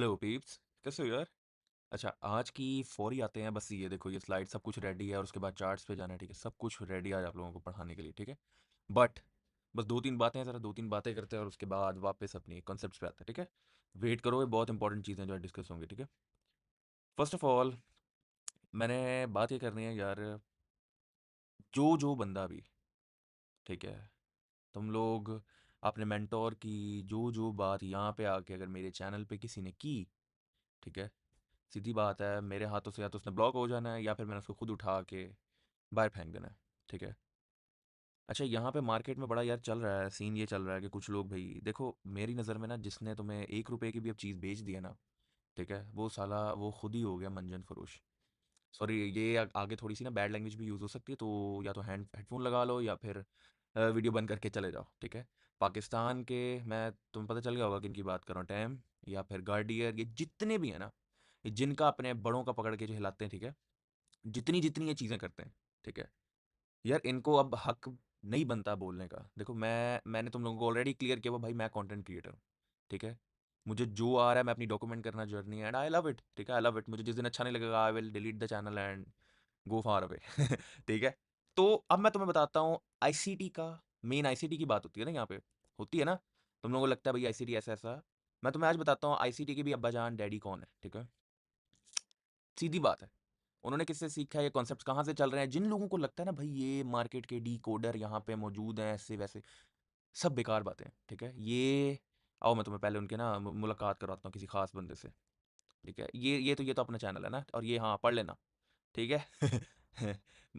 Hello peeps, कैसे हो यार? अच्छा, आज की फौरी आते हैं। बस ये देखो, ये स्लाइड सब कुछ रेडी है और उसके बाद चार्ट्स पे जाना है। ठीक है, सब कुछ रेडी है आज आप लोगों को पढ़ाने के लिए। ठीक है, बट बस दो तीन बातें हैं, ज़रा दो तीन बातें करते हैं और उसके बाद वापस अपनी कॉन्सेप्ट्स पे आते हैं। ठीक है, वेट करो, ये बहुत इंपॉर्टेंट चीज़ें जो डिस्कस होंगी। ठीक है, फर्स्ट ऑफ ऑल मैंने बात ये करनी है यार, जो जो बंदा भी, ठीक है, तुम लोग अपने मेंटोर की जो जो बात यहाँ पे आके अगर मेरे चैनल पे किसी ने की, ठीक है, सीधी बात है, मेरे हाथों से या तो उसने ब्लॉक हो जाना है या फिर मैंने उसको खुद उठा के बाहर फेंक देना है। ठीक है। अच्छा, यहाँ पे मार्केट में बड़ा यार चल रहा है, सीन ये चल रहा है कि कुछ लोग, भाई देखो मेरी नज़र में ना, जिसने तुम्हें 1 रुपए की भी अब चीज़ बेच दी है ना, ठीक है, वो साला वो खुद ही हो गया मंजन फरोश। सॉरी, ये आगे थोड़ी सी ना बैड लैंग्वेज भी यूज़ हो सकती है, तो या तो हेडफोन लगा लो या फिर वीडियो बंद करके चले जाओ। ठीक है। पाकिस्तान के, मैं तुम्हें पता चल गया होगा किन की बात कर रहा हूँ, टैम या फिर गार्डियर, ये जितने भी हैं ना, ये जिनका अपने बड़ों का पकड़ के जो हिलाते हैं, ठीक है, जितनी जितनी ये चीज़ें करते हैं, ठीक है, यार इनको अब हक नहीं बनता बोलने का। देखो, मैंने तुम लोगों को ऑलरेडी क्लियर किया हुआ, भाई मैं कंटेंट क्रिएटर हूँ। ठीक है, मुझे जो आ रहा है मैं अपनी डॉक्यूमेंट करना journey, and I love it. ठीक है, आई लव इट। मुझे जिस दिन अच्छा नहीं लगेगा I will delete the channel and go far away. ठीक है। तो अब मैं तुम्हें बताता हूँ आईसीटी का, मेन आईसीटी की बात होती है ना यहाँ पे, होती है ना, तुम लोगों को लगता है भाई आईसीटी ऐसा ऐसा। मैं तुम्हें आज बताता हूँ आईसीटी के भी अब्बा जान डैडी कौन है। ठीक है, सीधी बात है, उन्होंने किससे सीखा है, ये कॉन्सेप्ट्स कहाँ से चल रहे हैं। जिन लोगों को लगता है ना भाई ये मार्केट के डी कोडर यहाँ पे मौजूद हैं ऐसे वैसे, सब बेकार बातें हैं। ठीक है, ये आओ मैं तुम्हें पहले उनके ना मुलाकात करवाता हूँ किसी खास बंदे से। ठीक है, ये तो अपना चैनल है ना, और ये हाँ पढ़ लेना। ठीक है।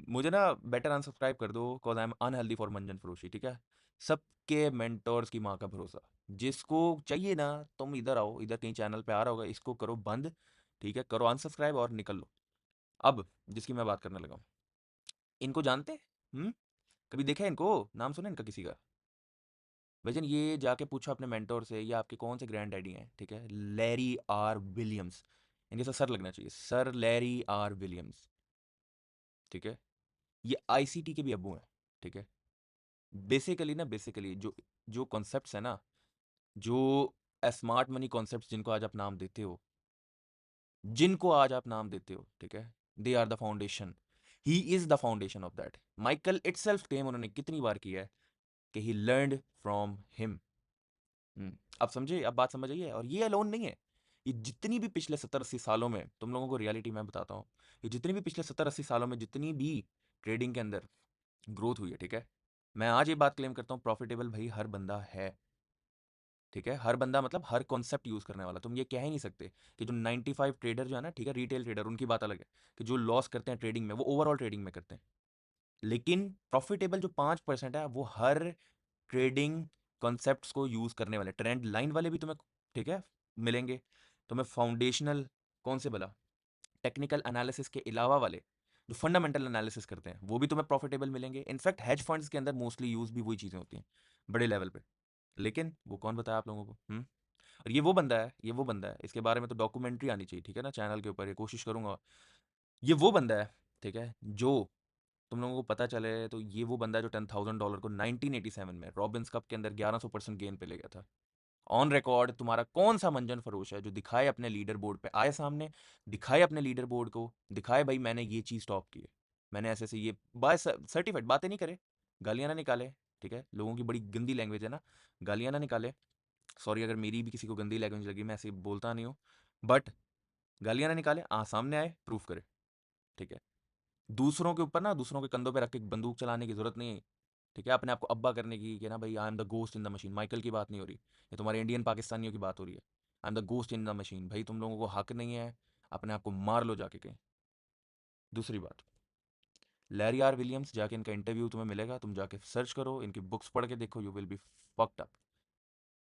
मुझे ना बेटर अनसब्सक्राइब कर दो, cause I am unhealthy for मंजन फरोशी। ठीक है, सबके मेंटोर्स की माँ का भरोसा, जिसको चाहिए ना, तुम इधर आओ, इधर कहीं चैनल पे आ रहा होगा, इसको करो बंद। ठीक है, करो अनसब्सक्राइब और निकल लो। अब जिसकी मैं बात करने लगा हूँ, इनको जानते हैं? कभी देखा है इनको, नाम सुना है इनका किसी का? भजन, ये जाके पूछो अपने मेंटोर से, ये आपके कौन से ग्रैंड डैडी हैं। ठीक है, लैरी आर विलियम्स, इनके साथ सर लगना चाहिए, सर लैरी आर विलियम्स। ठीक है, ये आईसीटी के भी अब्बू हैं। ठीक है, बेसिकली ना, बेसिकली जो जो कॉन्सेप्ट्स है ना, जो स्मार्ट मनी कॉन्सेप्ट्स जिनको आज आप नाम देते हो, जिनको आज आप नाम देते हो, ठीक है, they are the foundation. He is the foundation of that. Michael itself claim उन्होंने कितनी बार किया है कि ही लर्नड फ्रॉम हिम। अब समझे, अब बात समझ आई है। और ये अलोन नहीं है, ये जितनी भी पिछले 70-80 सालों में, तुम लोगों को रियलिटी मैं बताता हूँ, ये जितनी भी पिछले 70-80 सालों में जितनी भी ट्रेडिंग के अंदर ग्रोथ हुई है, ठीक है, मैं आज ये बात क्लेम करता हूँ, प्रॉफिटेबल भाई हर बंदा है। ठीक है, हर बंदा मतलब हर कॉन्सेप्ट यूज करने वाला। तुम ये कह ही नहीं सकते कि जो 95 ट्रेडर जो है ना, ठीक है, रिटेल ट्रेडर, उनकी बात अलग है कि जो लॉस करते हैं ट्रेडिंग में वो ओवरऑल ट्रेडिंग में करते हैं। लेकिन प्रॉफिटेबल जो 5% है वो हर ट्रेडिंग कॉन्सेप्ट्स को यूज करने वाले, ट्रेंड लाइन वाले भी तुम्हें, ठीक है, मिलेंगे। तुम्हें फाउंडेशनल, कौन से भला, टेक्निकल एनालिसिस के अलावा वाले जो फंडामेंटल एनालिसिस करते हैं वो भी तुम्हें प्रॉफिटेबल मिलेंगे। इनफैक्ट हेज फंड्स के अंदर मोस्टली यूज भी वही चीज़ें होती हैं बड़े लेवल पे। लेकिन वो कौन बताया आप लोगों को? और ये वो बंदा है, ये वो बंदा है, इसके बारे में तो डॉक्यूमेंट्री आनी चाहिए, ठीक है ना, चैनल के ऊपर, ये कोशिश करूंगा। ये वो बंदा है, ठीक है, जो तुम लोगों को पता चले तो ये वो बंदा है जो $10,000 को 1987 में रॉबिन्स कप के अंदर 1100% गेन पे ले गया था। ऑन रिकॉर्ड तुम्हारा कौन सा मंजन फरोश है जो दिखाए अपने लीडर बोर्ड पे आए सामने, दिखाए अपने लीडर बोर्ड को, दिखाए भाई मैंने ये चीज़ टॉप की है, मैंने ऐसे ऐसे ये बाय सर्टिफाइड, बातें नहीं करे, गालियाँ ना निकाले। ठीक है, लोगों की बड़ी गंदी लैंग्वेज है ना, गालियाँ ना निकाले। सॉरी अगर मेरी भी किसी को गंदी लैंग्वेज लगी, मैं ऐसे बोलता नहीं हूँ, बट गालियाँ ना निकाले, सामने आए प्रूफ करे। ठीक है, दूसरों के ऊपर ना, दूसरों के कंधों पे रख के बंदूक चलाने की जरूरत नहीं है। ठीक है, अपने आप को अब्बा करने की कि ना भाई I am the ghost in the machine, Michael की बात नहीं हो रही, ये तुम्हारे इंडियन पाकिस्तानियों की बात हो रही है। I am the ghost in the machine, भाई तुम लोगों को हक नहीं है, अपने आप को मार लो जाके कहीं। दूसरी बात, लैरी आर विलियम्स, जाके इनका इंटरव्यू तुम्हें मिलेगा, तुम जाके सर्च करो, इनकी बुक्स पढ़ के देखो, you will be fucked up.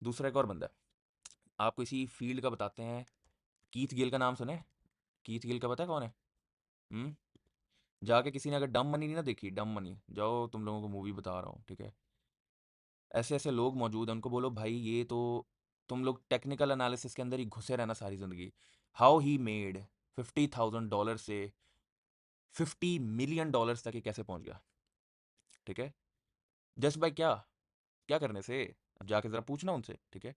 दूसरा एक और बंदा है, आपको इसी फील्ड का बताते हैं, कीथ गिल का नाम सुने? कीथ गिल का पता है कौन है? हम्म जाके किसी ने अगर डम मनी नहीं ना देखी, डम मनी, जाओ, तुम लोगों को मूवी बता रहा हूँ। ठीक है, ऐसे ऐसे लोग मौजूद हैं, उनको बोलो भाई ये तो, तुम लोग टेक्निकल एनालिसिस के अंदर ही घुसे रहना सारी ज़िंदगी। हाउ ही मेड $50,000 से $50 million तक ये कैसे पहुंच गया? ठीक है, जस्ट बाय क्या, क्या करने से? अब जाके ज़रा पूछना उनसे। ठीक है,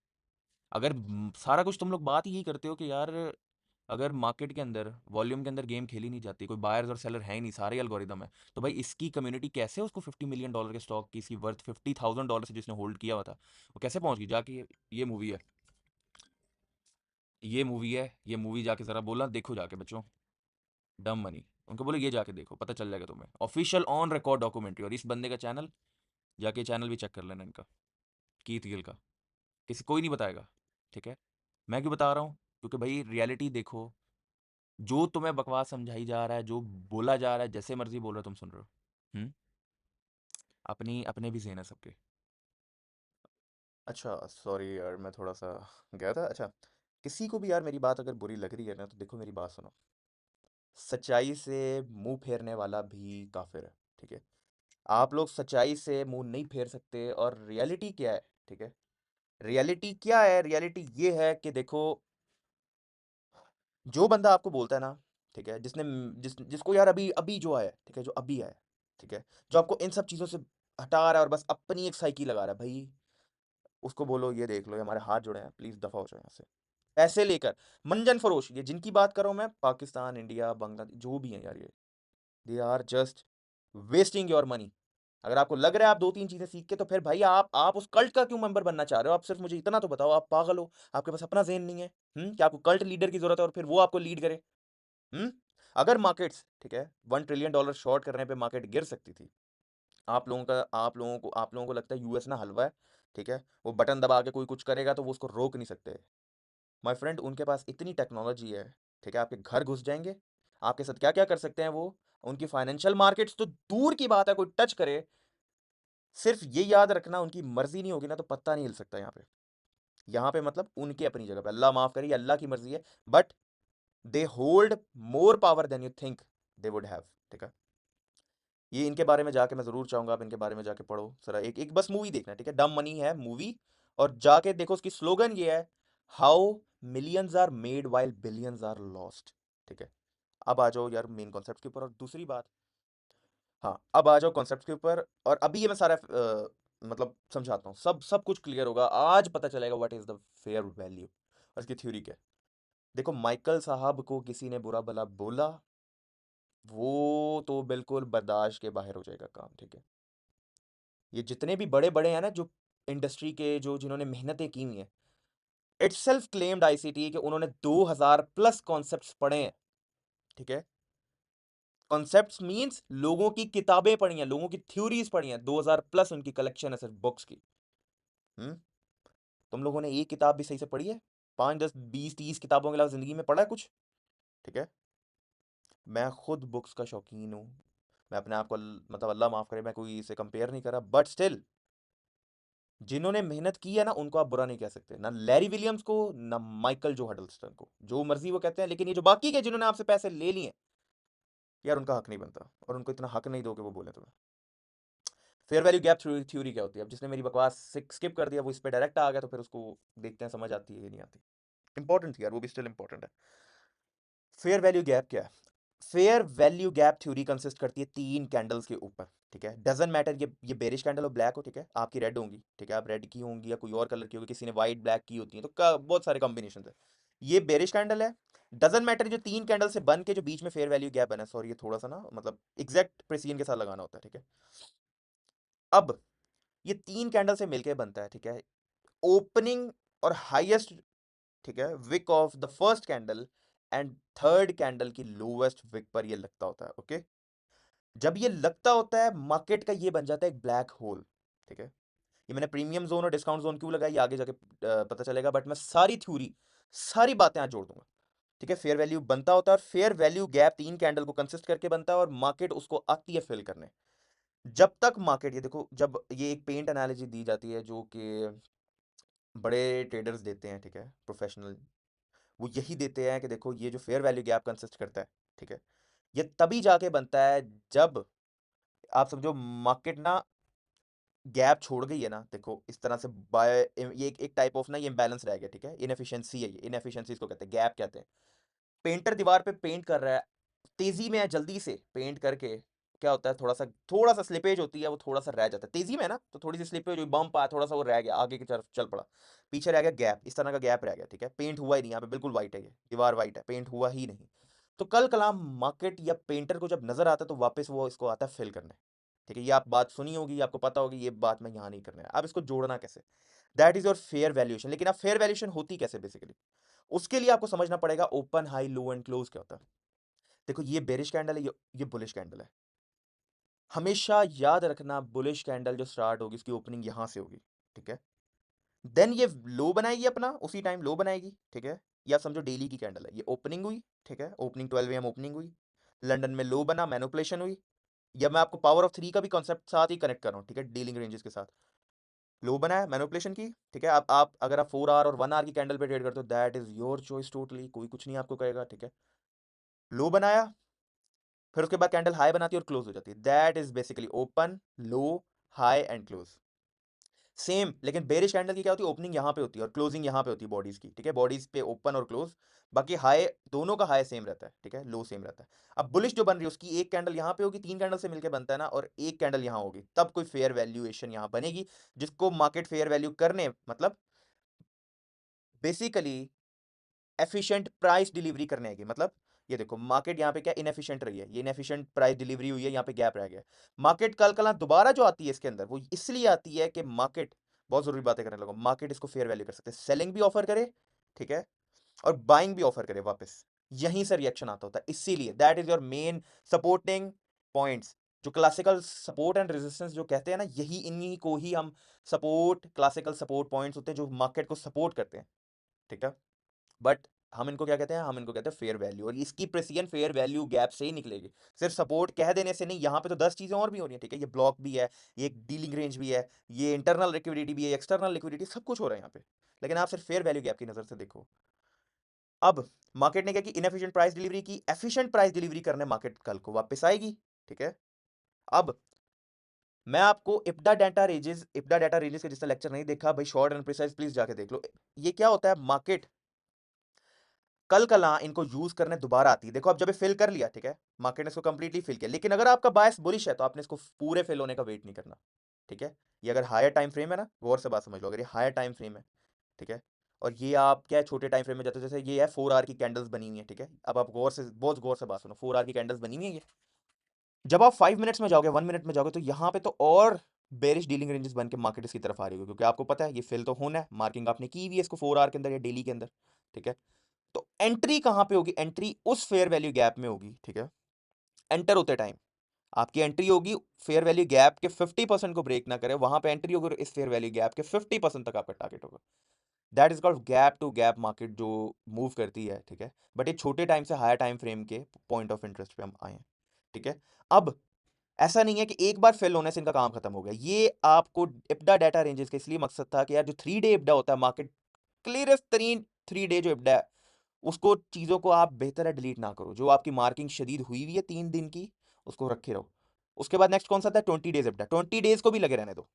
अगर सारा कुछ तुम लोग बात यही करते हो कि यार अगर मार्केट के अंदर वॉल्यूम के अंदर गेम खेली नहीं जाती, कोई बायर्स और सेलर है ही नहीं, सारे एल्गोरिदम है, तो भाई इसकी कम्युनिटी कैसे उसको $50 मिलियन के स्टॉक की, इसकी वर्थ $50,000 से जिसने होल्ड किया हुआ था, वो कैसे पहुंच गई जाके? ये मूवी है, ये मूवी है, ये मूवी जाके ज़रा बोला देखो जाके बच्चों, डम मनी, उनको बोले ये जाके देखो, पता चल जाएगा तुम्हें, ऑफिशियल ऑन रिकॉर्ड डॉक्यूमेंट्री। और इस बंदे का चैनल, जाके चैनल भी चेक कर लेना इनका, कीथ गिल का, किसी कोई नहीं बताएगा, ठीक है? मैं क्यों बता रहा हूँ? क्योंकि भाई रियलिटी देखो, जो तुम्हें बकवास समझाई जा रहा है, जो बोला जा रहा है, जैसे मर्जी बोल रहे हो तुम सुन रहे हो। हम्म। अपनी अपने भी ज़हन है सबके। अच्छा सॉरी यार, मैं थोड़ा सा गया था। अच्छा, किसी को भी यार मेरी बात अगर बुरी लग रही है ना, तो देखो मेरी बात सुनो, सच्चाई से मुंह फेरने वाला भी काफिर है, ठीक है? आप लोग सच्चाई से मुंह नहीं फेर सकते। और रियलिटी क्या है, ठीक है? रियलिटी क्या है? रियलिटी ये है कि देखो, जो बंदा आपको बोलता है ना, ठीक है, जिसको यार अभी अभी जो आया है, ठीक है, जो अभी आया है, ठीक है, जो आपको इन सब चीजों से हटा रहा है और बस अपनी एक साइकी लगा रहा है, भाई उसको बोलो ये देख लो, ये हमारे हाथ जुड़े हैं, प्लीज दफा हो जाए यहाँ से। पैसे लेकर मंजन फरोश, ये जिनकी बात कर रहा हूं मैं, पाकिस्तान, इंडिया, बांग्लादेश, जो भी है यार, ये they are just wasting your money. अगर आपको लग रहा है आप दो तीन चीजें सीख के, तो फिर भाई आप उस कल्ट का क्यों मेंबर बनना चाह रहे हो? आप सिर्फ मुझे इतना तो बताओ, आप पागल हो? आपके पास अपना ज़हन नहीं है? क्या आपको कल्ट लीडर की जरूरत है और फिर वो आपको लीड करे? हम्म अगर मार्केट्स, ठीक है, $1 ट्रिलियन शॉर्ट करने पे मार्केट गिर सकती थी, आप लोगों को लगता है यूएस ना हलवा है, ठीक है, वो बटन दबा के कोई कुछ करेगा तो वो उसको रोक नहीं सकते? माय फ्रेंड, उनके पास इतनी टेक्नोलॉजी है, ठीक है, आपके घर घुस जाएंगे, आपके साथ क्या क्या कर सकते हैं वो। उनकी फाइनेंशियल मार्केट्स तो दूर की बात है, कोई टच करे, सिर्फ ये याद रखना, उनकी मर्जी नहीं होगी ना तो पत्ता नहीं हिल सकता यहाँ पे। यहाँ पे मतलब उनकी अपनी जगह पे, अल्लाह माफ करिए, अल्लाह की मर्जी है, but they hold more power than you think they would have, ठीक है? ये इनके बारे में जाके मैं जरूर चाहूंगा आप इनके बारे में जाके पढ़ो सर, एक एक बस मूवी देखना, ठीक है, डम मनी है मूवी, और जाके देखो, उसकी स्लोगन ये है, how millions are made while billions are lost, ठीक है? अब आ जाओ यार मेन कॉन्सेप्ट के ऊपर, और दूसरी बात, हाँ, अब आ जाओ कॉन्सेप्ट के ऊपर, और अभी ये मैं सारा मतलब समझाता हूँ, सब सब कुछ क्लियर होगा, आज पता चलेगा what is the fair value और इसकी थ्योरी क्या है। देखो, माइकल साहब को किसी ने बुरा भला बोला, वो तो बिल्कुल बर्दाश्त के बाहर हो जाएगा काम, ठीक है? ये जितने भी बड़े बड़े हैं ना, जो इंडस्ट्री के, जो जिन्होंने मेहनतें की हुई हैं, इट्स सेल्फ क्लेम्ड आईसीटी कि उन्होंने 2000 प्लस कॉन्सेप्ट्स पढ़े हैं, ठीक है? कॉन्सेप्ट्स मींस लोगों की किताबें पढ़ी हैं, लोगों की थ्योरीज पढ़ी हैं, 2000 प्लस उनकी कलेक्शन है सिर्फ बुक्स की। हम्म तुम लोगों ने एक किताब भी सही से पढ़ी है? 5 10 20 30 किताबों के अलावा जिंदगी में पढ़ा है कुछ? ठीक है, मैं खुद बुक्स का शौकीन हूँ, मैं अपने आप को मतलब अल्लाह माफ करे, मैं कोई इसे कंपेयर नहीं कर रहा, बट स्टिल जिन्होंने मेहनत की है ना, उनको आप बुरा नहीं कह सकते, ना लैरी विलियम्स को, ना माइकल जो हडल्स्टन को, जो मर्जी वो कहते हैं, लेकिन ये जो बाकी के जिन्होंने आपसे पैसे ले लिए, यार उनका हक नहीं बनता, और उनको इतना हक नहीं दो कि वो बोले तुम्हें। फेयर वैल्यू गैप थ्योरी क्या होती है? अब जिसने मेरी बकवास स्किप कर दिया, वो इस पे डायरेक्ट आ गया, तो फिर उसको देखते हैं समझ आती है या नहीं आती। इंपॉर्टेंट थी यार, वो भी स्टिल इंपॉर्टेंट है। फेयर वैल्यू गैप क्या है? Fair value gap theory consist करती है तीन कैंडल्स के ऊपर, ठीक है? डजंट मैटर ये बेरिश कैंडल हो, ब्लैक हो, ठीक है, आपकी रेड होंगी, ठीक है, आप रेड की होंगी या कोई और कलर की होगी, किसी ने वाइट ब्लैक की होती है, तो बहुत सारे कॉम्बिनेशन है। ये बेरिश कैंडल है। डजंट मैटर जो तीन कैंडल से बन के जो बीच में फेयर वैल्यू गैप बना, सॉरी ये थोड़ा सा ना मतलब एग्जैक्ट प्रेसिजन के साथ लगाना होता है, ठीक है? अब ये तीन कैंडल से मिलके बनता है, ठीक है, ओपनिंग और हाईएस्ट, ठीक है, wick of the first candle and third candle की लोवेस्ट विक पर ये लगता होता है, ओके? जब ये लगता होता है, मार्केट का ये बन जाता है एक ब्लैक होल, ठीक है? ये मैंने प्रीमियम जोन और डिस्काउंट जोन क्यों लगाई, आगे जाके पता चलेगा, बट मैं सारी थ्योरी, सारी बातें आज जोड़ दूंगा, ठीक है? फेयर वैल्यू बनता होता है, और फेयर वैल्यू गैप तीन कैंडल को कंसिस्ट करके बनता है, और मार्केट उसको आती है फिल करने। जब तक मार्केट, ये देखो, जब ये एक पेंट एनालॉजी दी जाती है जो कि बड़े ट्रेडर्स देते हैं, ठीक है, प्रोफेशनल, वो यही देते हैं कि देखो, ये जो फेयर वैल्यू गैप कंसिस्ट करता है, ठीक है, ये तभी जाके बनता है जब आप समझो मार्केट ना गैप छोड़ गई है ना, देखो इस तरह से बाय, ये एक टाइप ऑफ ना ये इम्बैलेंस रह गया, ठीक है, इनएफिशिएंसी है, ये इनएफिशिएंसी इसको कहते हैं, गैप कहते हैं। पेंटर दीवार पे पेंट कर रहा है, तेजी में है, जल्दी से पेंट करके, क्या होता है, थोड़ा सा स्लिपेज होती है, वो थोड़ा सा रह जाता है तेजी में है ना, तो थोड़ी सी स्लिपेज हुई, बम्प आया, थोड़ा सा वो रह गया, आगे की तरफ चल पड़ा, पीछे रह गया गैप, इस तरह का गैप रह गया, ठीक है, पेंट हुआ ही नहीं, यहाँ पे बिल्कुल वाइट है, ये दीवार वाइट है, पेंट हुआ ही नहीं। तो कल कलाम मार्केट या पेंटर को जब नजर आता है तो वापस वो इसको आता है फिल करने, ठीक है, ये आप बात सुनी होगी, आपको पता होगी, ये बात मैं यहाँ नहीं करने, अब इसको जोड़ना कैसे, that is your fair valuation. लेकिन अब फेयर वैल्यूएशन होती कैसे बेसिकली, उसके लिए आपको समझना पड़ेगा open high low and close क्या होता है। देखो ये बेरिश कैंडल है, ये बुलिश कैंडल है, हमेशा याद रखना बुलिश कैंडल जो स्टार्ट होगी उसकी ओपनिंग यहां से होगी, ठीक है, देन ये लो बनाएगी अपना, उसी टाइम लो बनाएगी, ठीक है, ये आप समझो डेली की कैंडल है, ये ओपनिंग हुई, ठीक है, ओपनिंग 12 AM ओपनिंग हुई, लंदन में लो बना, मैनिपुलेशन हुई, या मैं आपको पावर ऑफ थ्री का भी कॉन्सेप्ट साथ ही कनेक्ट कर रहा हूँ, ठीक है, डीलिंग रेंजेस के साथ, लो बनाया, मैनिपुलेशन की, ठीक है, आप अगर आप 4 आवर और 1 आवर की कैंडल पे ट्रेड करते हो, that is your choice totally, कोई कुछ नहीं आपको कहेगा, ठीक है, लो बनाया, फिर उसके बाद कैंडल हाई बनाती है और क्लोज हो जाती है, that is basically open low high and close. Same, लेकिन बेरिश कैंडल की क्या होती है, ओपनिंग यहाँ पे होती है और क्लोजिंग यहाँ पे होती है बॉडीज की, ठीक है, बॉडीज पे ओपन और क्लोज, बाकी हाई दोनों का हाई सेम रहता है, ठीक है, लो सेम रहता है। अब बुलिश जो बन रही है उसकी एक कैंडल यहाँ पे होगी, तीन कैंडल से मिलकर बनता है ना, और एक कैंडल यहाँ होगी, तब कोई फेयर वैल्यूएशन यहाँ बनेगी, जिसको मार्केट फेयर वैल्यू करने मतलब बेसिकली एफिशिएंट प्राइस डिलीवरी करने आएगी, मतलब ये देखो मार्केट यहाँ पे क्या इनएफिशिएंट रही है, ये इनएफिशिएंट प्राइस डिलीवरी हुई है, यहाँ पे गैप रह गया, मार्केट कल कल दोबारा जो आती है इसके अंदर वो इसलिए आती है कि मार्केट, बहुत जरूरी बातें करने लगा, मार्केट इसको फेयर वैल्यू कर सकते हैं, सेलिंग भी ऑफर करे, ठीक है, और बाइंग भी ऑफर करे वापस, यहीं से रिएक्शन आता होता है, इसीलिए that is your main supporting points, जो क्लासिकल सपोर्ट एंड रेजिस्टेंस जो कहते हैं ना, यही इन्हीं को ही हम सपोर्ट, क्लासिकल सपोर्ट पॉइंट्स होते हैं जो मार्केट को सपोर्ट करते हैं, ठीक है, बट हम इनको क्या कहते हैं, हम इनको कहते हैं फेयर वैल्यू, और इसकी प्रेसिजन फेयर वैल्यू गैप से ही निकलेगी, सिर्फ सपोर्ट कह देने से नहीं, यहाँ पे तो 10 चीजें और भी हो रही है, ठीक है, ये ब्लॉक भी है, ये एक डीलिंग रेंज भी है, ये इंटरनल लिक्विडिटी भी है, एक्सटर्नल लिक्विडिटी, सब कुछ हो रहा है यहाँ पे, लेकिन आप सिर्फ फेयर वैल्यू गैप की नजर से देखो। अब मार्केट ने क्या कि इनएफिशिएंट प्राइस डिलीवरी की, एफिशिएंट प्राइस डिलीवरी करने मार्केट कल को वापस आएगी, ठीक है। अब मैं आपको इप्डा डाटा रेंजेस का जिसका लेक्चर नहीं देखा भाई, शॉर्ट एंड प्रिसाइज प्लीज जाके देख लो, ये क्या होता है, मार्केट कल कला इनको यूज करने दोबारा आती है, देखो अब जब ये फिल कर लिया, ठीक है, मार्केट ने इसको कंप्लीटली फिल किया, लेकिन अगर आपका बायस बुलिश है तो आपने इसको पूरे फिल होने का वेट नहीं करना, ठीक है, ये अगर हायर टाइम फ्रेम है ना, गौर से बात समझ लो, अगर ये हायर टाइम फ्रेम है, ठीक है, और ये आप क्या है छोटे टाइम फ्रेम में जाते हो, जैसे ये है 4 आवर की कैंडल्स बनी हुई है, ठीक है, अब आप गौर से, बहुत गौर से बात सुनो, 4 आवर की कैंडल्स बनी हुई है ये, जब आप 5 मिनट्स में जाओगे, 1 मिनट में जाओगे, तो यहाँ पे तो और बेरिश डीलिंग रेंजेस बन के मार्केट इसकी तरफ आ रही होगी, क्योंकि आपको पता है ये फिल तो होना है, मार्किंग आपने की हुई है इसको 4 आवर के अंदर या डेली के अंदर, ठीक है, तो एंट्री कहां पे होगी, एंट्री उस फेयर वैल्यू गैप में होगी, ठीक है, एंटर होते टाइम आपकी एंट्री होगी फेयर वैल्यू गैप के 50% को ब्रेक ना करे, वहां पे एंट्री होगी, और इस फेयर वैल्यू गैप के 50% तक आपका टारगेट होगा, that is called gap to gap market जो मूव करती है, ठीक है, बट ये छोटे टाइम से हायर टाइम फ्रेम के पॉइंट ऑफ इंटरेस्ट पे हम आए हैं, ठीक है। अब ऐसा नहीं है कि एक बार फेल होने से इनका काम खत्म हो गया, ये आपको इप्डा डाटा रेंजेस का इसलिए मकसद था कि यार जो 3 डे इप्डा होता है, मार्केट क्लियरेस्ट तरीन 3 डे जो इप्डा है, उसको चीज़ों को आप बेहतर है डिलीट ना करो, जो आपकी मार्किंग शदीद हुई हुई है 3 दिन की, उसको रखे रहो। उसके बाद नेक्स्ट कौन सा था, 20 डेज इप्डा, 20 डेज को भी लगे रहने दो,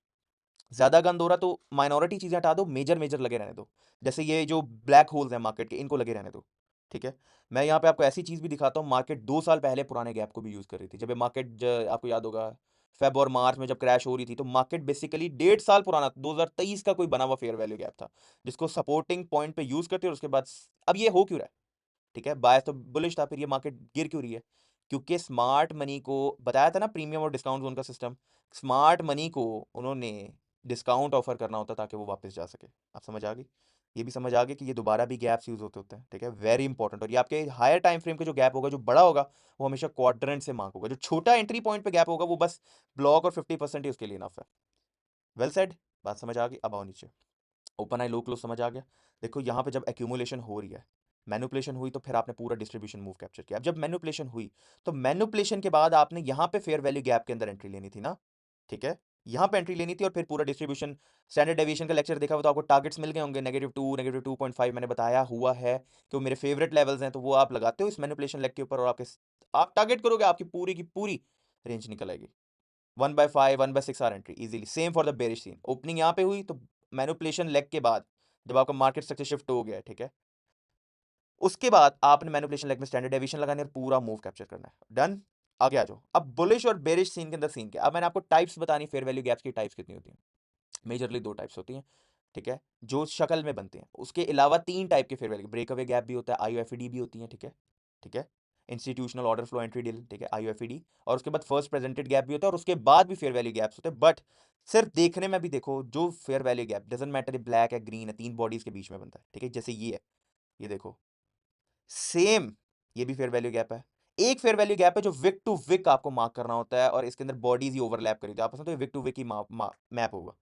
ज्यादा गंद हो रहा तो माइनॉरिटी चीजें हटा दो, मेजर मेजर लगे रहने दो, जैसे ये जो ब्लैक होल्स हैं मार्केट के, इनको लगे रहने दो, ठीक है। मैं यहाँ पे आपको ऐसी चीज भी दिखाता हूँ, मार्केट 2 साल पहले पुराने गैप को भी यूज कर रही थी, जब ये मार्केट आपको याद होगा फेब और मार्च में जब क्रैश हो रही थी, तो मार्केट बेसिकली 1.5 साल पुराना 2023 का कोई बना हुआ फेयर वैल्यू गैप था, जिसको सपोर्टिंग पॉइंट पे यूज करते और उसके बाद अब ये हो क्यों रहा है, ठीक है, बायस तो बुलिश था, फिर ये मार्केट गिर क्यों रही है, क्योंकि स्मार्ट मनी को बताया था ना प्रीमियम और डिस्काउंट जोन का सिस्टम, स्मार्ट मनी को उन्होंने डिस्काउंट ऑफर करना होता ताकि वो वापस जा सके, आप समझ आ गई, ये भी समझ आ गई कि ये दोबारा भी गैप्स यूज होते होते हैं, ठीक है, वेरी इंपॉर्टेंट, और ये आपके हायर टाइम फ्रेम के जो गैप होगा जो बड़ा होगा वो हमेशा क्वाड्रेंट से मार्क होगा, जो छोटा एंट्री पॉइंट पे गैप होगा वो बस ब्लॉक और 50% ही उसके लिए इनफ है। वेल सेड, बात समझ आ गई, अब आओ नीचे, ओपन आई लो क्लोज समझ आ गया। देखो यहाँ पे जब एक्यूमुलेशन हो रही है, मैनुपुलेशन हुई, तो फिर आपने पूरा डिस्ट्रीब्यूशन मूव कैप्चर किया, अब जब मैनुपुलेशन हुई तो मैनुपुलेशन के बाद आपने यहाँ पे फेयर वैल्यू गैप के अंदर एंट्री लेनी थी ना, ठीक है, यहाँ पे एंट्री लेनी थी, और फिर पूरा डिस्ट्रीब्यूशन, स्टैंडर्ड डेविएशन का लेक्चर देखा हुआ तो आपको टारगेट्स मिल गए होंगे, -2 -2.5 मैंने बताया हुआ है कि वो मेरे फेवरेट लेवल्स हैं, तो वो आप लगाते हो इस मैनुपुलेशन लेग के ऊपर, और आप टारगेट करोगे, आपकी पूरी की पूरी रेंज निकल आएगी, 1/5 1/6 are entry easily, same for the bearish scene, opening यहाँ पे हुई तो मैनुपुलेशन लेग के बाद जब आपका मार्केट स्ट्रक्चर शिफ्ट हो गया, ठीक है, उसके बाद आपने मैनिपुलेशन लेग में स्टैंडर्ड डेविएशन लगानी है और पूरा मूव कैप्चर करना है, डन। आगे आ जाओ। अब बुलिश और बेरिश सीन के अंदर सीन क्या, अब मैंने आपको टाइप्स बतानी, फेयर वैल्यू गैप्स की टाइप्स कितनी होती हैं। मेजरली दो टाइप्स होती हैं, ठीक है, जो शक्ल में बनते हैं। उसके अलावा तीन टाइप के फेयर वैल्यू, ब्रेकअवे गैप भी होता है, आईयूएफईडी भी होती है, ठीक है, ठीक है, institutional order flow entry deal, ठीक है, आईयूएफईडी, और उसके बाद फर्स्ट प्रेजेंटेड गैप भी होता है, और उसके बाद भी फेयर वैल्यू गैप्स होते हैं। बट सिर्फ देखने में भी देखो, जो fair value gap doesn't matter black है ग्रीन है, तीन बॉडीज के बीच में बनता है, ठीक है, जैसे ये है, ये देखो सेम, ये भी फेयर वैल्यू गैप है। एक फेयर वैल्यू गैप है जो विक टू विक आपको मार्क करना होता है, और इसके अंदर बॉडीज ही ओवरलैप करी थी आपस में, तो विक टू विक ही मैप होगा।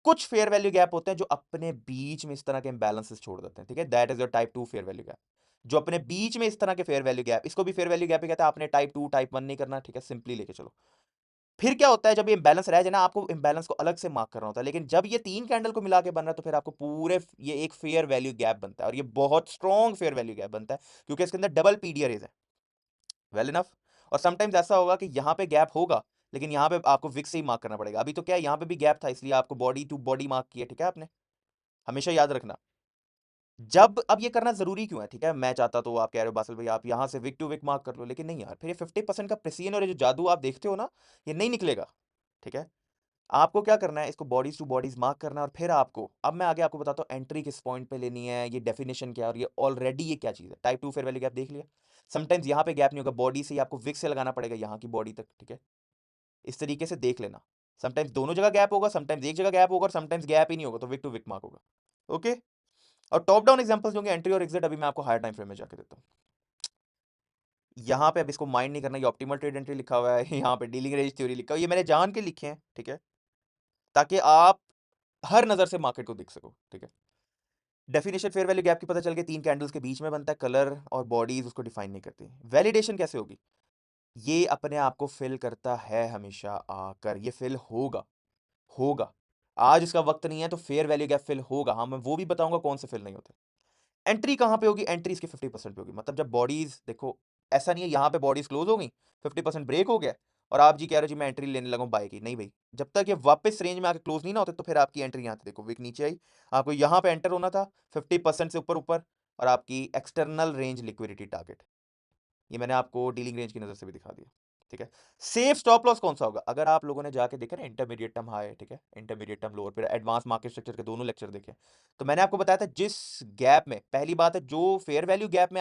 कुछ फेयर वैल्यू गैप होते हैं जो अपने बीच में इस तरह के इम्बैलेंसेस छोड़ देते हैं, ठीक है, that is your type 2 fair value gap. जो अपने बीच में इस तरह के फेयर वैल्यू गैप, इसको भी फेयर वैल्यू गैप ही कहता है, आपने टाइप 2 टाइप 1 नहीं करना, ठीक है, सिंपली लेके चलो। फिर क्या होता है, जब ये इम्बैलेंस रह जाए ना, आपको इम्बैलेंस को अलग से मार्क करना होता है, लेकिन जब ये तीन कैंडल को मिला के बन रहा है, तो फिर आपको पूरे ये एक फेयर वैल्यू गैप बनता है, और ये बहुत स्ट्रॉन्ग फेयर वैल्यू गैप बनता है, क्योंकि इसके अंदर डबल पीडीआर है, वेल इनफ। और समटाइम्स ऐसा होगा कि यहाँ पे गैप होगा, लेकिन यहाँ पे आपको विक से ही मार्क करना पड़ेगा। अभी तो क्या है, यहाँ पे भी गैप था, इसलिए आपको बॉडी टू बॉडी मार्क किया, ठीक है, आपने हमेशा याद रखना। जब अब ये करना जरूरी क्यों है, ठीक है, मैं चाहता तो आप कह रहे हो बासल भाई आप यहाँ से विक टू विक मार्क कर लो, लेकिन नहीं यार, फिर ये 50% का प्रेसिजन और ये जो जादू आप देखते हो ना, ये नहीं निकलेगा, ठीक है। आपको क्या करना है, इसको बॉडीज टू बॉडीज मार्क करना है, और फिर आपको, अब मैं आगे आपको बताता हूँ एंट्री किस पॉइंट पे लेनी है, ये डेफिनेशन क्या है, और ये ऑलरेडी ये क्या चीज़ है। टाइप 2 फेयर वैल्यू गैप देख लिया। समटाइम्स यहाँ पे गैप नहीं होगा, बॉडी से ही आपको विक से लगाना पड़ेगा यहाँ की बॉडी तक, ठीक है, इस तरीके से देख लेना। समटाइम्स दोनों जगह गैप होगा, समटाइम्स एक जगह गैप होगा, और समटाइम्स गैप ही नहीं होगा, तो विक टू विक मार्क होगा, ओके। और टॉप डाउन एग्जांपल्स होंगे एंट्री और एग्जिट, अभी मैं आपको हायर टाइम फ्रेम में जाके देता हूँ। यहाँ पे अब इसको माइंड नहीं करना, ये ऑप्टिमल ट्रेड एंट्री लिखा हुआ है, यहाँ पे डीलिंग रेंज थ्योरी लिखा हुआ है, ये मैंने जान के लिखे हैं, ठीक है, ताकि आप हर नजर से मार्केट को देख सको, ठीक है। डेफिनेशन फेयर वैल्यू गैप की पता चल गई, तीन कैंडल्स के बीच में बनता है, कलर और बॉडीज उसको डिफाइन नहीं करती। वैलिडेशन कैसे होगी, ये अपने आप को फिल करता है हमेशा आकर, ये फिल होगा, होगा। आज इसका वक्त नहीं है, तो फेयर वैल्यू गैप फिल होगा, हाँ मैं वो भी बताऊंगा कौन से फिल नहीं होते। एंट्री कहाँ पे होगी, एंट्री इसकी 50% पे होगी, मतलब जब बॉडीज देखो, ऐसा नहीं है यहाँ पे बॉडीज क्लोज हो गई, 50% ब्रेक हो गया, और आप जी कह रहे हो जी मैं एंट्री लेने लगा बाय की, नहीं भाई, जब तक ये वापस रेंज में आके क्लोज नहीं ना होते, तो फिर आपकी एंट्री यहाँ पे देखो, विक नीचे आई, आपको यहाँ पे एंटर होना था 50% से ऊपर ऊपर, और आपकी एक्सटर्नल रेंज लिक्विडिटी टारगेट, ये मैंने आपको डीलिंग रेंज की नजर से भी दिखा दिया, ठीक है। सेफ स्टॉप लॉस कौन सा होगा, अगर आप लोगों ने जाके देखा ना इंटरमीडिएट टर्म हाई, ठीक है, इंटरमीडिएट टर्म लोअर, फिर एडवांस मार्केट स्ट्रक्चर के दोनों लेक्चर देखे, तो मैंने आपको बताया था जिस गैप में, पहली बात है जो फेयर वैल्यू गैप में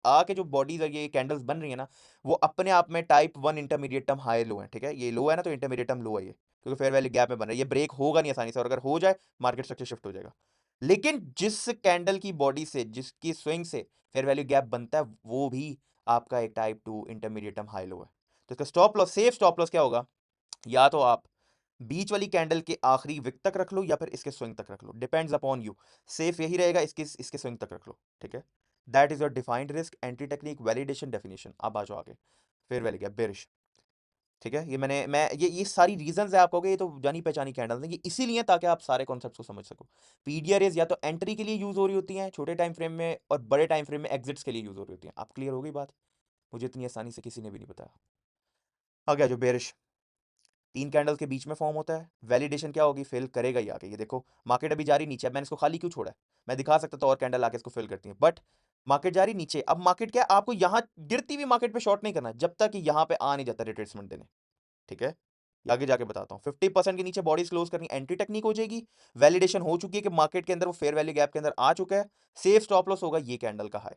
आके जो बॉडीज और ये कैंडल्स बन रही है ना, वो अपने आप में type 1 intermediate term high low है, ठीक है, ये लो है ना, तो इंटरमीडिएट टर्म लो है ये, क्योंकि फेयर वैल्यू गैप में बन रहा है, ये ब्रेक होगा नहीं आसानी से, और अगर हो जाए मार्केट स्ट्रक्चर शिफ्ट हो जाएगा। लेकिन जिस कैंडल की बॉडी से, जिसकी स्विंग से फेयर वैल्यू गैप बनता है, वो भी आपका एक टाइप 2 इंटरमीडिएट हाई लो है। तो इसका stop loss, safe stop loss क्या होगा, या तो आप बीच वाली कैंडल के आखिरी विक तक रख लो, या फिर इसके स्विंग तक रख लो, डिपेंड्स अपॉन यू। सेफ यही रहेगा, इसके इसके स्विंग तक रख लो, ठीक है। That is your defined risk, entry technique, validation, definition. अब आ जाओ आगे, फिर वैल्यू गैप बेरिश, ठीक है, ये मैं ये सारी रीजंस है, आप कहोगे ये तो जानी पहचानी कैंडल्स हैं, ये इसीलिए ताकि आप सारे कॉन्सेप्ट्स को समझ सको। पीडीआरएस या तो एंट्री के लिए यूज हो रही होती हैं छोटे टाइम फ्रेम में, और बड़े टाइम फ्रेम में एग्जिट्स के लिए यूज हो रही होती हैं। आप क्लियर हो गई बात, मुझे इतनी आसानी से किसी ने भी नहीं बताया। आ गया जो बेरिश, तीन कैंडल्स के बीच में फॉर्म होता है, वैलिडेशन क्या होगी, फिल करेगा ही आगे, ये देखो मार्केट अभी जारी नीचे, अब मैंने इसको खाली क्यों छोड़ा है, मैं दिखा सकता था और कैंडल आके इसको फिल करती है, बट मार्केट जारी नीचे। अब मार्केट क्या है, आपको यहां गिरती हुई मार्केट पे शॉर्ट नहीं करना है, जब तक कि यहां पे आ नहीं जाता रिट्रेसमेंट देने, ठीक है। ये आगे जाके बताता हूँ। 50% के नीचे बॉडीज क्लोज करनी, एंट्री टेक्निक हो जाएगी। वैलिडेशन हो चुकी है कि मार्केट के अंदर वो फेयर वैल्यू गैप के अंदर आ चुका है। सेफ स्टॉप लॉस होगा ये कैंडल का हाई,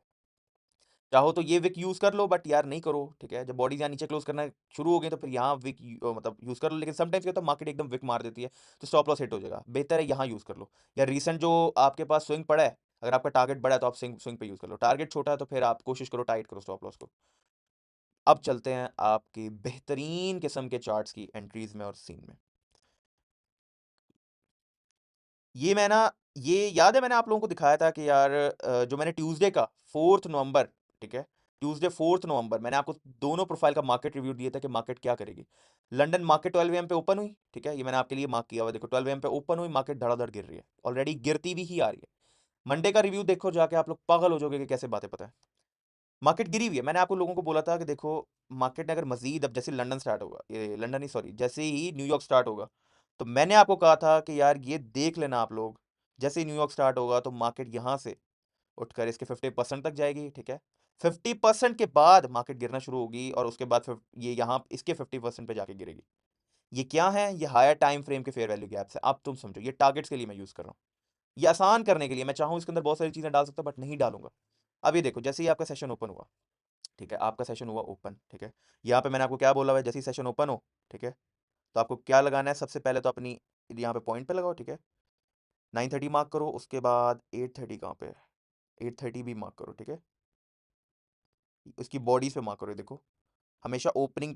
चाहो तो ये विक यूज कर लो, बट यार नहीं करो, ठीक है। जब बॉडीज यहाँ नीचे क्लोज करना शुरू हो गई, तो फिर यहाँ विक मतलब यूज कर लो, लेकिन समटाइम्स क्या होता है मार्केट एकदम विक मार देती है, तो स्टॉप लॉस हिट हो जाएगा, बेहतर है यहाँ यूज कर लो। या रिसेंट जो आपके पास स्विंग पड़ा है, अगर आपका टारगेट बड़ा है तो आप स्विंग स्विंग पे यूज कर लो, टारगेट छोटा है तो फिर आप कोशिश करो टाइट करो स्टॉप लॉस को। अब चलते हैं आपकी बेहतरीन किस्म के चार्ट्स की एंट्रीज में और सीन में। ये मैं ना, ये याद है मैंने आप लोगों को दिखाया था कि यार जो मैंने ट्यूसडे का 4 नवंबर, ठीक है, ट्यूसडे 4 नवंबर मैंने आपको दोनों प्रोफाइल का मार्केट रिव्यू दिया था कि मार्केट क्या करेगी। लंदन मार्केट 12 AM पे ओपन हुई, ठीक है, ये मैंने आपके लिए मार्क किया हुआ, देखो 12 AM पे ओपन हुई, मार्केट धड़ाधड़ गिर रही है, ऑलरेडी गिरती भी ही आ रही है। मंडे का रिव्यू देखो जाके, आप लोग पागल हो जाओगे कि कैसे बातें पता है। मार्केट गिरी हुई है, मैंने आपको लोगों को बोला था कि देखो मार्केट ने अगर मजीद, अब जैसे लंदन स्टार्ट होगा, ये लंदन ही सॉरी, जैसे ही न्यूयॉर्क स्टार्ट होगा, तो मैंने आपको कहा था कि यार ये देख लेना आप लोग, जैसे ही न्यूयॉर्क स्टार्ट होगा तो मार्केट यहाँ से उठकर इसके 50% तक जाएगी, ठीक है। 50% के बाद मार्केट गिरना शुरू होगी और उसके बाद ये यहाँ इसके 50% पे जाके गिरेगी। ये क्या है? ये हायर टाइम फ्रेम के फेयर वैल्यू गैप्स है। अब तुम समझो, ये टारगेट्स के लिए मैं यूज कर रहा हूँ, ये आसान करने के लिए। मैं चाहूँ इसके अंदर बहुत सारी चीजें डाल सकता हूँ बट नहीं डालूंगा। अब ये देखो, जैसे ही आपका सेशन ओपन हुआ, ठीक है, आपका सेशन हुआ ओपन, ठीक है, यहाँ पे मैंने आपको क्या बोला हुआ है, जैसे ही सेशन ओपन हो, ठीक है, तो आपको क्या लगाना है? सबसे पहले तो अपनी यहाँ पे पॉइंट पे लगाओ, ठीक है, 9:30 मार्क करो, उसके बाद 8:30 कहाँ पे है, 8:30 भी मार्क करो, ठीक है, उसकी बॉडीज पे मार्क करो। ये देखो, हमेशा ओपनिंग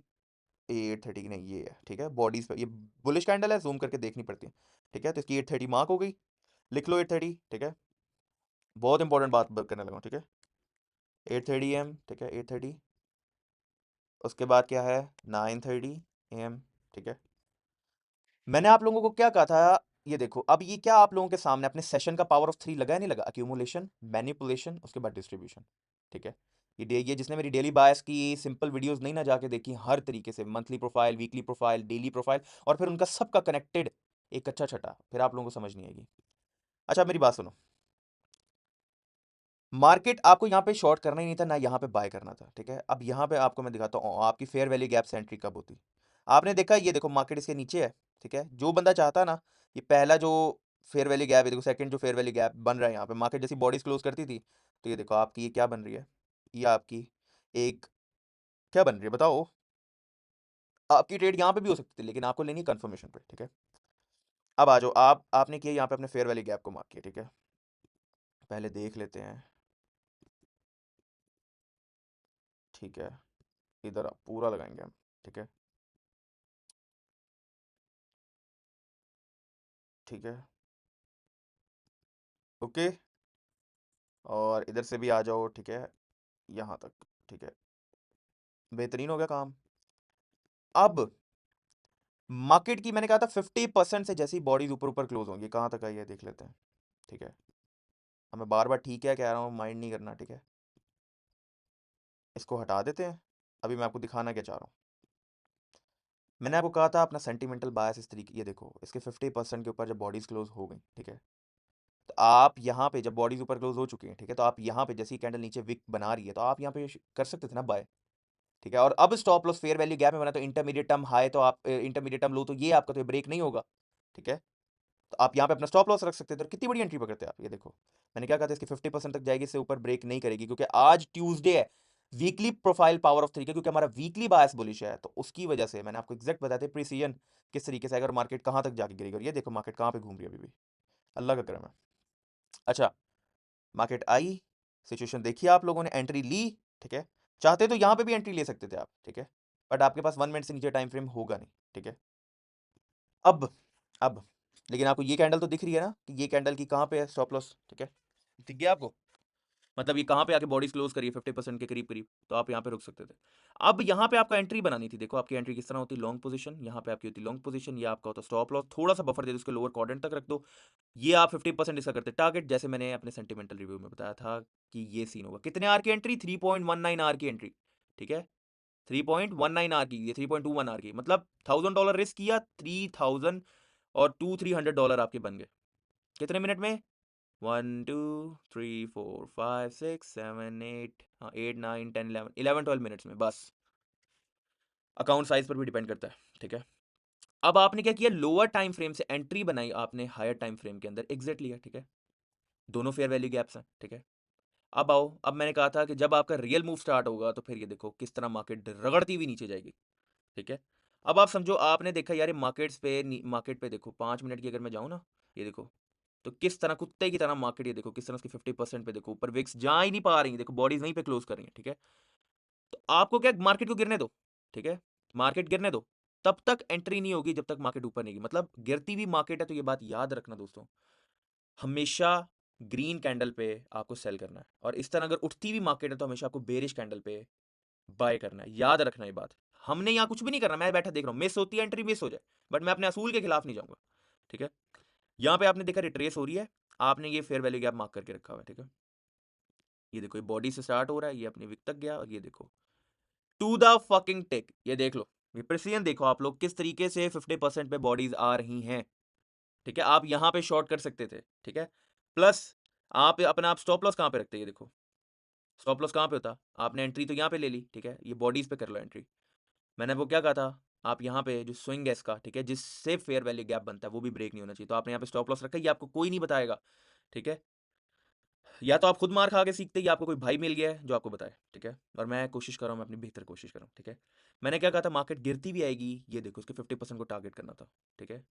8:30 नहीं, ये है, ठीक है, बॉडीज पे ये बुलिश कैंडल है, जूम करके देखनी पड़ती है, ठीक है, तो इसकी 8:30 मार्क हो गई, लिख लो 8:30, ठीक है, बहुत इंपॉर्टेंट बात करने लगा हूँ, ठीक है, 8:30 AM, ठीक है, 8:30, उसके बाद क्या है, 9:30 AM, ठीक है। मैंने आप लोगों को क्या कहा था? ये देखो, अब ये क्या आप लोगों के सामने अपने सेशन का पावर ऑफ 3 लगा है, नहीं लगा? अक्यूमुलेशन, मैनिपुलेशन, उसके बाद डिस्ट्रीब्यूशन, ठीक है। ये जिसने मेरी डेली बायस की सिंपल वीडियोस नहीं ना जाके देखी, हर तरीके से monthly profile, weekly profile, daily profile, और फिर उनका सबका कनेक्टेड एक अच्छा छटा, फिर आप लोगों को समझ नहीं आएगी। अच्छा, मेरी बात सुनो, मार्केट आपको यहाँ पे शॉर्ट करना ही नहीं था ना, यहाँ पे बाय करना था, ठीक है। अब यहाँ पे आपको मैं दिखाता हूँ आपकी फेयर वैल्यू गैप से एंट्री कब होती। आपने देखा, ये देखो मार्केट इसके नीचे है, ठीक है, जो बंदा चाहता है ना, ये पहला जो फेयर वैल्यू गैप है, देखो सेकंड जो फेयर वैल्यू गैप बन रहा है यहाँ पे, मार्केट जैसी बॉडीज क्लोज करती थी, तो ये देखो आपकी ये क्या बन रही है, ये आपकी एक क्या बन रही है बताओ? आपकी ट्रेड यहाँ पे भी हो सकती थी, लेकिन आपको लेनी कंफर्मेशन पे, ठीक है। अब आ जाओ, आपने किया यहाँ पे अपने फेयर वैल्यू गैप को मार्क किया, ठीक है, पहले देख लेते हैं, ठीक है, इधर आप पूरा लगाएंगे हम, ठीक है, ठीक है, ओके, और इधर से भी आ जाओ, ठीक है, यहाँ तक, ठीक है, बेहतरीन हो गया काम। अब मार्केट की मैंने कहा था 50% से जैसी बॉडीज ऊपर ऊपर क्लोज होंगी, कहाँ तक आई है देख लेते हैं, ठीक है। अब मैं बार बार ठीक है कह रहा हूँ, माइंड नहीं करना, ठीक है, इसको हटा देते हैं। अभी मैं आपको दिखाना क्या चाह रहा हूँ, मैंने आपको कहा था अपना सेंटिमेंटल बायस इस तरीके, ये देखो इसके 50% के ऊपर जब बॉडीज क्लोज हो गई, ठीक है, तो आप यहाँ पे जब बॉडीज ऊपर क्लोज हो चुकी हैं, ठीक है, तो आप यहाँ पे जैसी कैंडल नीचे विक बना रही है, तो आप यहाँ पे कर सकते थे ना बाय, ठीक है। और अब stop loss fair value gap में बना, तो इंटरमीडिएट टर्म हाई, तो आप इंटरमीडिएट टर्म लो, तो ये आपका तो ब्रेक नहीं होगा, ठीक है, तो आप यहाँ पे अपना स्टॉप लॉस रख सकते थे, और कितनी बड़ी एंट्री पकड़ते हैं आप। ये देखो, मैंने क्या कहा था, इसकी 50% तक जाएगी, इससे ऊपर ब्रेक नहीं करेगी, क्योंकि आज ट्यूसडे है, वीकली प्रोफाइल पावर ऑफ 3 क्योंकि हमारा वीकली बायस बुलिश है, तो उसकी वजह से मैंने आपको एग्जैक्ट बताया था प्रिसीजन किस तरीके से अगर मार्केट कहाँ तक जाके गिरेगी। और ये देखो मार्केट कहाँ पे घूम रही है अभी भी, अल्लाह का करम है। अच्छा, मार्केट आई, सिचुएशन देखिए, आप लोगों ने एंट्री ली, ठीक है, चाहते तो यहाँ पे भी एंट्री ले सकते थे आप, ठीक है, बट आपके पास 1 मिनट से नीचे टाइम फ्रेम होगा नहीं, ठीक है। अब अब लेकिन आपको ये कैंडल तो दिख रही है ना, कि ये कैंडल की कहाँ पे है स्टॉप लॉस, ठीक है, दिख गया आपको? मतलब ये कहाँ पे आके बॉडीज क्लोज करिए 50% के करीब करीब, तो आप यहाँ पे रुक सकते थे। अब यहाँ पे आपका एंट्री बनानी थी, देखो आपकी एंट्री किस तरह होती है, लॉन्ग पोजीशन, यहाँ पे आपकी होती लॉन्ग पोजीशन, ये आपका होता स्टॉप लॉस, थोड़ा सा बफर दे दो उसके लोअर क्वाड्रेंट तक रख दो, ये आप 50% इसका करते टारगेट, जैसे मैंने अपने सेंटिमेंटल रिव्यू में बताया था कि ये सीन होगा। कितने आर की एंट्री? 3.19 आर की एंट्री, ठीक है, 3.19 आर की, ये 3.21 आर की, मतलब $1000 रिस्क किया, 3000 और $200-300 आपके बन गए कितने मिनट में? 1 2 3 4 5 6 7 8, हाँ 8 9 10 11 11 12 मिनट्स में बस। अकाउंट साइज पर भी डिपेंड करता है, ठीक है। अब आपने क्या किया, लोअर टाइम फ्रेम से एंट्री बनाई आपने हायर टाइम फ्रेम के अंदर, एग्जिट लिया, ठीक है, दोनों फेयर वैल्यू गैप्स हैं, ठीक है। अब आओ, अब मैंने कहा था कि जब आपका रियल मूव स्टार्ट होगा तो फिर ये देखो किस तरह मार्केट रगड़ती हुई नीचे जाएगी, ठीक है। अब आप समझो, आपने देखा यार मार्केट पे देखो 5 मिनट की अगर मैं जाऊँ ना, ये देखो, तो किस तरह कुत्ते की तरह मार्केट, ये देखो किस तरह उसकी 50% पे देखो ऊपर विक्स जा ही नहीं पा रही, देखो बॉडीज वहीं पे क्लोज कर रही है, ठीक है। तो आपको क्या, मार्केट को गिरने दो, ठीक है, मार्केट गिरने दो, तब तक एंट्री नहीं होगी जब तक मार्केट ऊपर नहीं गई, मतलब गिरती हुई मार्केट है, तो ये बात याद रखना दोस्तों, हमेशा ग्रीन कैंडल पे आपको सेल करना है, और इस तरह अगर उठती हुई मार्केट है तो हमेशा आपको बेरिश कैंडल पे बाय करना है, याद रखना ये बात। हमने यहाँ कुछ भी नहीं करना, मैं बैठा देख रहा हूँ, मिस होती है एंट्री, मिस हो जाए, बट मैं अपने असूल के खिलाफ नहीं जाऊंगा, ठीक है। यहाँ पे आपने देखा रिट्रेस हो रही है, आपने ये फेयर वैल्यू गैप मार्क करके रखा हुआ है, ठीक है। ये देखो, ये बॉडी से स्टार्ट हो रहा है, ये अपनी विक तक गया, और ये देखो टू द फकिंग टेक, ये देख लो, ये प्रिसीजन देखो आप लोग किस तरीके से 50% पे बॉडीज आ रही हैं, ठीक है। आप यहाँ पे शॉर्ट कर सकते थे, ठीक है, प्लस आप अपना आप स्टॉप लॉस कहाँ पे रखते हैं, ये देखो स्टॉप लॉस कहाँ पे होता? आपने एंट्री तो यहाँ पे ले ली, ठीक है, ये बॉडीज पे कर लो एंट्री। मैंने वो क्या कहा था, आप यहाँ पे जो स्विंग है इसका, ठीक है, जिससे फेयर वैल्यू गैप बनता है वो भी ब्रेक नहीं होना चाहिए, तो आपने यहाँ पे स्टॉप लॉस रखा, ये आपको कोई नहीं बताएगा, ठीक है। या तो आप खुद मार खा के सीखते, या आपको कोई भाई मिल गया है जो आपको बताए, ठीक है। और मैं कोशिश कर रहा हूँ, मैं अपनी बेहतर कोशिश कर रहा हूँ, ठीक है। मैंने क्या कहा था, मार्केट गिरती भी आएगी, ये देखो उसके 50% को टारगेट करना था, ठीक है।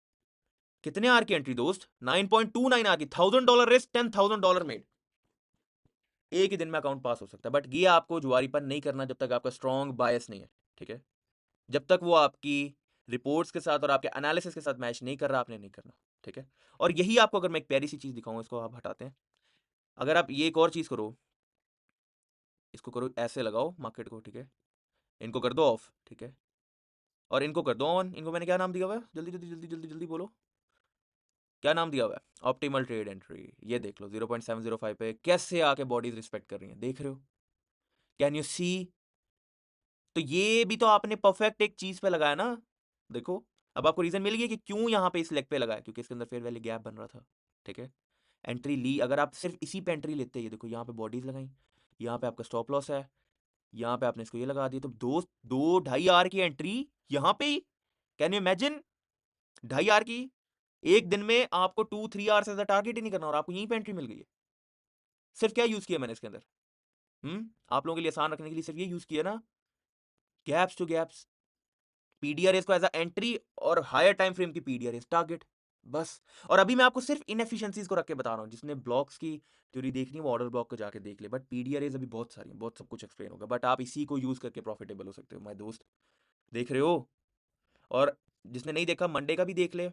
कितने आर की एंट्री दोस्त? 9.29 आर की, $1000 रिस्क, $10,000 मेड। एक ही दिन में अकाउंट पास हो सकता है, बट ये आपको जुआरीपन नहीं करना जब तक आपका स्ट्रॉन्ग बायस नहीं है, ठीक है। जब तक वो आपकी रिपोर्ट्स के साथ और आपके एनालिसिस के साथ मैच नहीं कर रहा, आपने नहीं करना, ठीक है। और यही आपको, अगर मैं एक प्यारी सी चीज दिखाऊं, इसको आप हटाते हैं, अगर आप ये एक और चीज करो, इसको करो ऐसे लगाओ मार्केट को, ठीक है, इनको कर दो ऑफ, ठीक है, और इनको कर दो ऑन। इनको मैंने क्या नाम दिया हुआ है, जल्दी जल्दी जल्दी जल्दी जल्दी बोलो, क्या नाम दिया हुआ है? Optimal trade entry. ये देख लो 0.705 पे कैसे आके बॉडीज रिस्पेक्ट कर रही हैं, देख रहे हो? Can you see? तो ये भी तो आपने परफेक्ट एक चीज पे लगाया ना, देखो। अब आपको रीजन मिल गया कि क्यों यहाँ पे इस लेग पे लगाया, क्योंकि इसके अंदर फेयर वैल्यू गैप बन रहा था, ठीक है। एंट्री ली, अगर आप सिर्फ इसी पे एंट्री लेते, ये देखो यहाँ पे बॉडीज लगाई, यहाँ पे आपका स्टॉप लॉस है, यहाँ पे आपने इसको ये लगा दिया, तो दो 2.5 आर की एंट्री यहाँ पे ही। Can you imagine? 2.5 आर की, एक दिन में आपको 2-3 आर से ज्यादा टारगेट ही नहीं करना, और आपको यहीं पे एंट्री मिल गई है। सिर्फ क्या यूज किया मैंने इसके अंदर? आप लोगों के लिए आसान रखने के लिए सिर्फ ये यूज किया ना, गैप्स टू गैप्स, पीडीआरएस को एज अ एंट्री, और हायर टाइम फ्रेम की पीडीआरएस टारगेट, बस। और अभी मैं आपको सिर्फ इनएफिशिएंसीज को रख के बता रहा हूँ, जिसने ब्लॉक्स की थ्योरी देखनी है वो ऑर्डर ब्लॉक को जाके देख ले, बट पीडीआरएस अभी बहुत सारी, बहुत सब कुछ एक्सप्लेन होगा, बट आप इसी को यूज करके प्रॉफिटेबल हो सकते हो माय दोस्त, देख रहे हो? और जिसने नहीं देखा, मंडे का भी देख ले।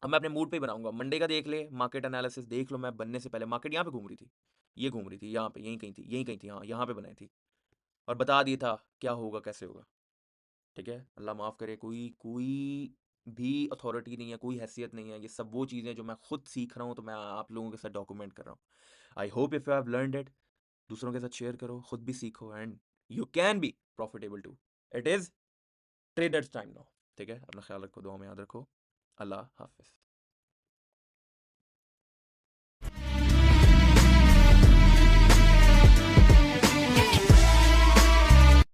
अब मैं अपने मूड पे ही बनाऊंगा, मंडे का देख ले, मार्केट एनालिसिस देख लो। मैं बनने से पहले मार्केट यहाँ पे घूम रही थी, ये घूम रही थी यहाँ पे, यहीं कहीं थी, यहीं कहीं थी, हाँ यहाँ पे बनाई थी, और बता दिया था क्या होगा कैसे होगा, ठीक है। अल्लाह माफ़ करे, कोई कोई भी अथॉरिटी नहीं है, कोई हैसियत नहीं है, ये सब वो चीज़ें जो मैं खुद सीख रहा हूँ, तो मैं आप लोगों के साथ डॉक्यूमेंट कर रहा हूँ। I hope if you have learned it, दूसरों के साथ शेयर करो, खुद भी सीखो, and you can be profitable too. It is traders time now, ठीक है। अपना ख्याल रखो, दुआ में याद रखो। अल्लाह हाफिज़।